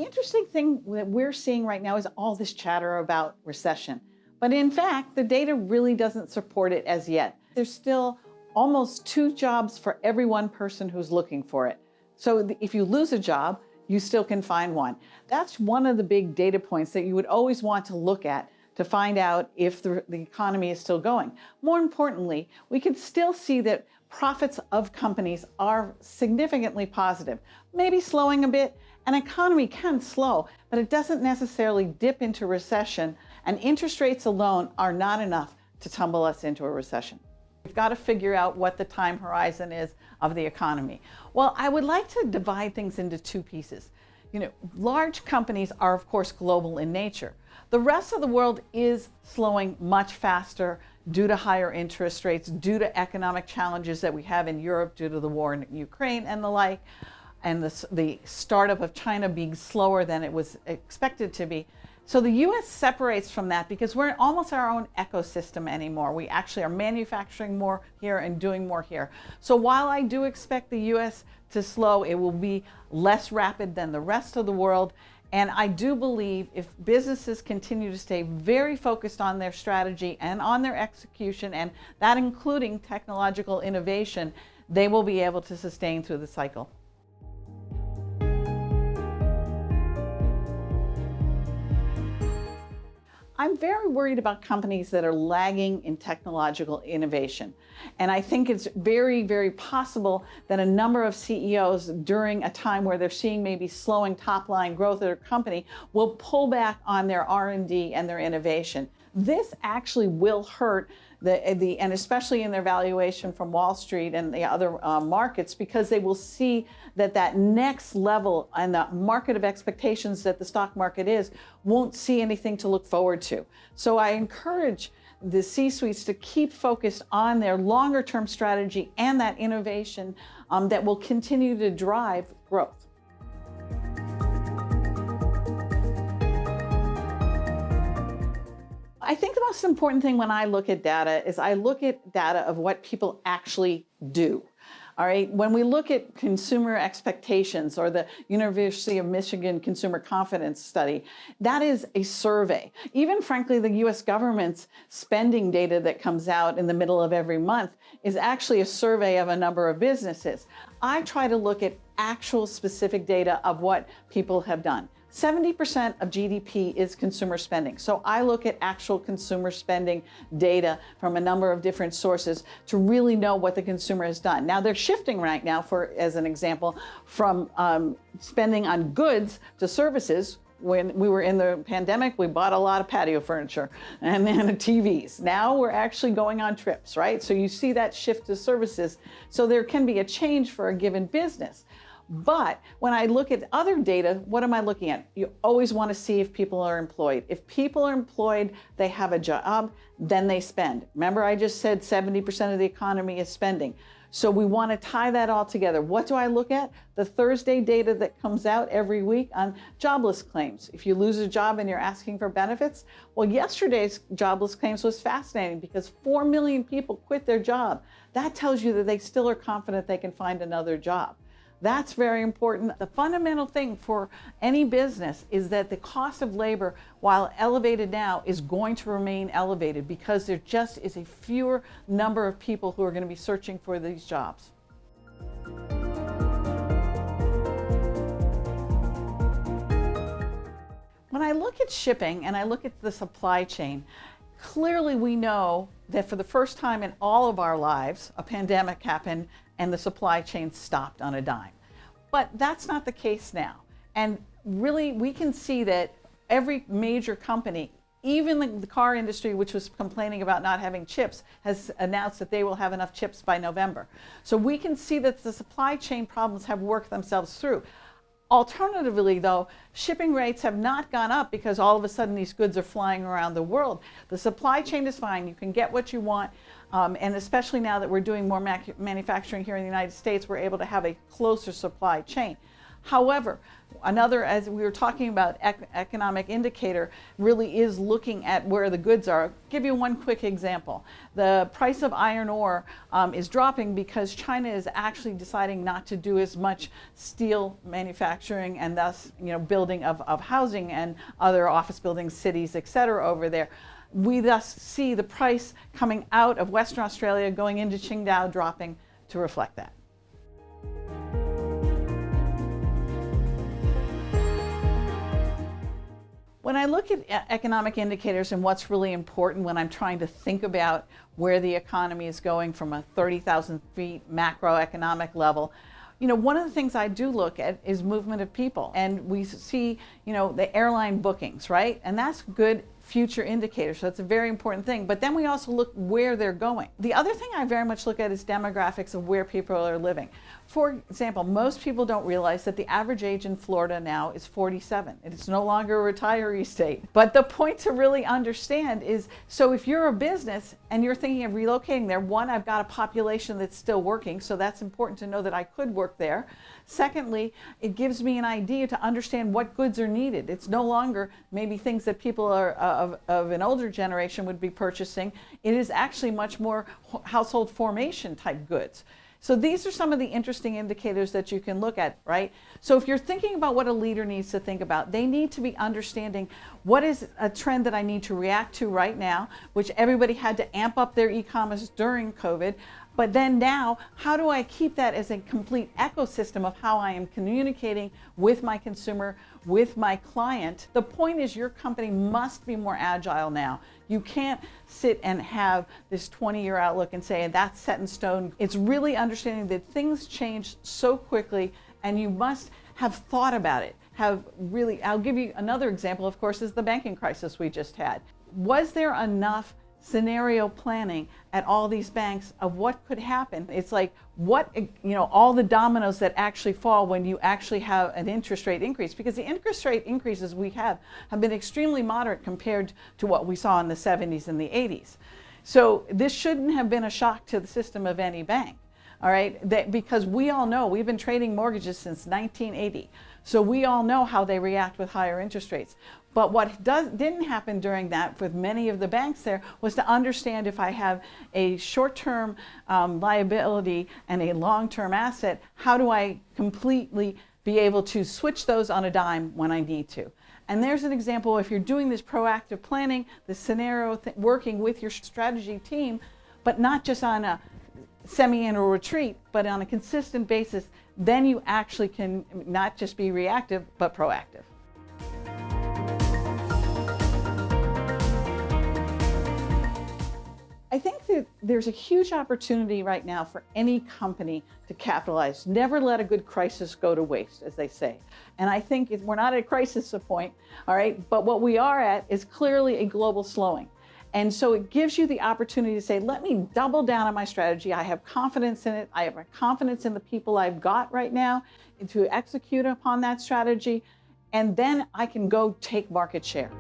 interesting thing that we're seeing right now is all this chatter about recession. But in fact, the data really doesn't support it as yet. There's still almost 2 jobs for every 1 person who's looking for it. So if you lose a job, you still can find one. That's one of the big data points that you would always want to look at to find out if the economy is still going. More importantly, we can still see that profits of companies are significantly positive, maybe slowing a bit. An economy can slow, but it doesn't necessarily dip into recession, and interest rates alone are not enough to tumble us into a recession. We've got to figure out what the time horizon is of the economy. Well, I would like to divide things into 2 pieces. Large companies are, of course, global in nature. The rest of the world is slowing much faster due to higher interest rates, due to economic challenges that we have in Europe due to the war in Ukraine and the like, and the startup of China being slower than it was expected to be. So the U.S. separates from that because we're almost our own ecosystem anymore. We actually are manufacturing more here and doing more here. So while I do expect the U.S. to slow, it will be less rapid than the rest of the world. And I do believe if businesses continue to stay very focused on their strategy and on their execution, and that including technological innovation, they will be able to sustain through the cycle. I'm very worried about companies that are lagging in technological innovation. And I think it's very, very possible that a number of CEOs during a time where they're seeing maybe slowing top line growth of their company will pull back on their R&D and their innovation. This actually will hurt and especially in their valuation from Wall Street and the other markets, because they will see that next level and the market of expectations that the stock market is won't see anything to look forward to. So I encourage the C-suites to keep focused on their longer term strategy and that innovation that will continue to drive growth. I think the most important thing when I look at data is I look at data of what people actually do. All right, when we look at consumer expectations or the University of Michigan Consumer Confidence Study, that is a survey. Even frankly, the US government's spending data that comes out in the middle of every month is actually a survey of a number of businesses. I try to look at actual specific data of what people have done. 70% of GDP is consumer spending. So I look at actual consumer spending data from a number of different sources to really know what the consumer has done. Now they're shifting right now, as an example, from spending on goods to services. When we were in the pandemic, we bought a lot of patio furniture and then TVs. Now we're actually going on trips, right? So you see that shift to services. So there can be a change for a given business. But when I look at other data, what am I looking at? You always want to see if people are employed. If people are employed, they have a job, then they spend. Remember, I just said 70% of the economy is spending. So we want to tie that all together. What do I look at? The Thursday data that comes out every week on jobless claims. If you lose a job and you're asking for benefits, well, yesterday's jobless claims was fascinating because 4 million people quit their job. That tells you that they still are confident they can find another job. That's very important. The fundamental thing for any business is that the cost of labor, while elevated now, is going to remain elevated because there just is a fewer number of people who are going to be searching for these jobs. When I look at shipping and I look at the supply chain, clearly we know that for the first time in all of our lives, a pandemic happened and the supply chain stopped on a dime. But that's not the case now. And really, we can see that every major company, even the car industry, which was complaining about not having chips, has announced that they will have enough chips by November. So we can see that the supply chain problems have worked themselves through. Alternatively, though, shipping rates have not gone up because all of a sudden these goods are flying around the world. The supply chain is fine. You can get what you want. And especially now that we're doing more manufacturing here in the United States, we're able to have a closer supply chain. However, another, as we were talking about, economic indicator really is looking at where the goods are. I'll give you one quick example. The price of iron ore is dropping because China is actually deciding not to do as much steel manufacturing and thus, building of housing and other office buildings, cities, et cetera, over there. We thus see the price coming out of Western Australia going into Qingdao dropping to reflect that. When I look at economic indicators and what's really important when I'm trying to think about where the economy is going from a 30,000 feet macroeconomic level, one of the things I do look at is movement of people. And we see, the airline bookings, right? And that's good future indicators. So that's a very important thing. But then we also look where they're going. The other thing I very much look at is demographics of where people are living. For example, most people don't realize that the average age in Florida now is 47. It's no longer a retiree state. But the point to really understand is, so if you're a business and you're thinking of relocating there, one, I've got a population that's still working, so that's important to know that I could work there. Secondly, it gives me an idea to understand what goods are needed. It's no longer maybe things that people are of an older generation would be purchasing. It is actually much more household formation type goods. So these are some of the interesting indicators that you can look at, right? So if you're thinking about what a leader needs to think about, they need to be understanding what is a trend that I need to react to right now, which everybody had to amp up their e-commerce during COVID. But then now, how do I keep that as a complete ecosystem of how I am communicating with my consumer, with my client? The point is your company must be more agile now. You can't sit and have this 20-year outlook and say that's set in stone. It's really understanding that things change so quickly and you must have thought about it. I'll give you another example, of course, is the banking crisis we just had. Was there enough scenario planning at all these banks of what could happen? It's like all the dominoes that actually fall when you actually have an interest rate increase, because the interest rate increases we have been extremely moderate compared to what we saw in the 70s and the 80s. So this shouldn't have been a shock to the system of any bank. All right, because we all know we've been trading mortgages since 1980. So we all know how they react with higher interest rates. But what didn't happen during that with many of the banks there was to understand if I have a short-term liability and a long-term asset, how do I completely be able to switch those on a dime when I need to? And there's an example, if you're doing this proactive planning, the scenario working with your strategy team, but not just on a semi-annual retreat, but on a consistent basis, then you actually can not just be reactive, but proactive. I think that there's a huge opportunity right now for any company to capitalize. Never let a good crisis go to waste, as they say. And I think we're not at a crisis point, all right? But what we are at is clearly a global slowing. And so it gives you the opportunity to say, let me double down on my strategy. I have confidence in it. I have confidence in the people I've got right now to execute upon that strategy. And then I can go take market share.